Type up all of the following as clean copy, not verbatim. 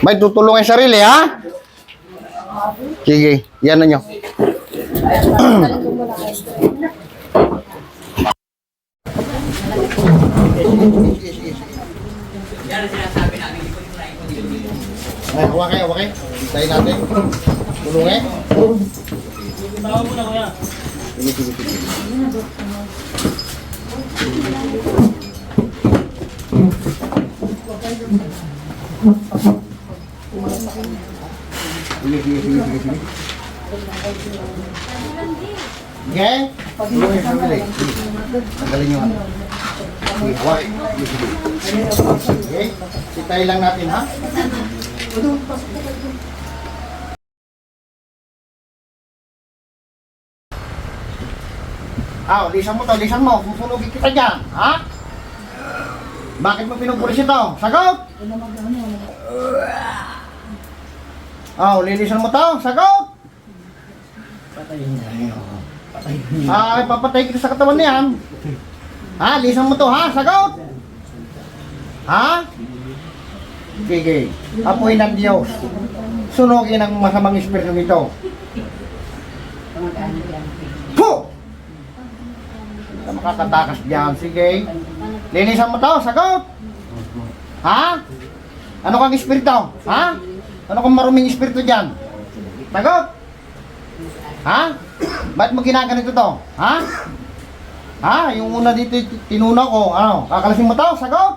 May tutulungan yung sarili, ha? Sige, yan na nyo. Ay, hawak kayo. Hintayin natin. Tulungin. Tawa mo na, kuya. Sige. Okay? Tanggalin nyo. Okay? Sitayin lang natin, ha? Lisan mo. Susunugin kita dyan, ha? Bakit mo pinupulis ito? Sagot! Lilisan mo to. Sagot! Papatay kita sa katawan niyan. Ha? Lisan mo to, ha? Sagot! Ha? Sige. Apoy ng Diyos. Sunugin ang masamang espiritu nito. Ho! Hindi ka makakatakas dyan. Sige. Linisan mo to. Sagot! Ha? Ano kang espiritu? Ha? Ano kang maruming espiritu dyan? Sagot! Ha? Bakit mo ginaganito to? Ha? Ha? Yung una dito tinunaw ko. Ano? Kakalasin mo to? Sagot!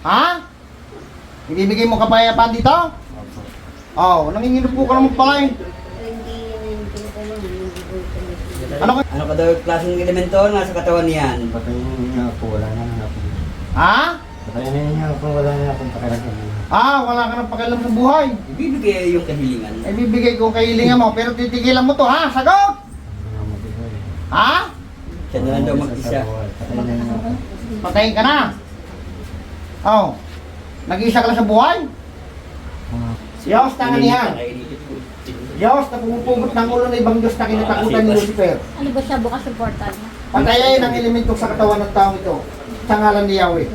Ha? Ibibigay mo kapayapaan dito? Nanginginom po ka naman pala eh. Ano ka daw klaseng elemento nga sa katawan niyan? Patayin niya ako, wala na ako. Ha? Patayin niya ako, wala na akong pakiramdam. Wala ka nang pakialam sa buhay. Ibibigay yung kahilingan. Ibibigay ko kahilingan mo, pero titigilan mo to, ha? Sagot! Ha? Siya na lang daw mag-isa. Patayin na niya ako. Patayin ka na. Nag-iisa ka lang sa buhay? Diyos na kanihan. Diyos na pumupugot ng ulo ng ibang Diyos na kinatakutan ni Lucifer. Ano ba siya? Bukas yung portal niya. Patayin ang elemento sa katawan ng taong ito. Sa ngalan ni Yahweh.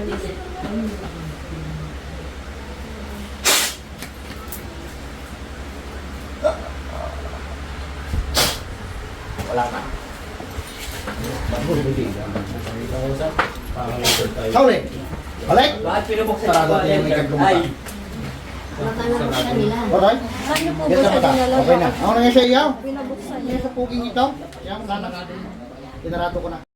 Wala na. Sauli! Balik! Bakit pinabuksan Sarado din yung may kagumata. Nakakabuksan nila. Alright? Saan niyo po Yes, ba na sa dinala? Okay na. Ako na nga siya iyaw. Pinabuksan Hindi niya. sa puging ito. Yan, sana. Tinarato ko na.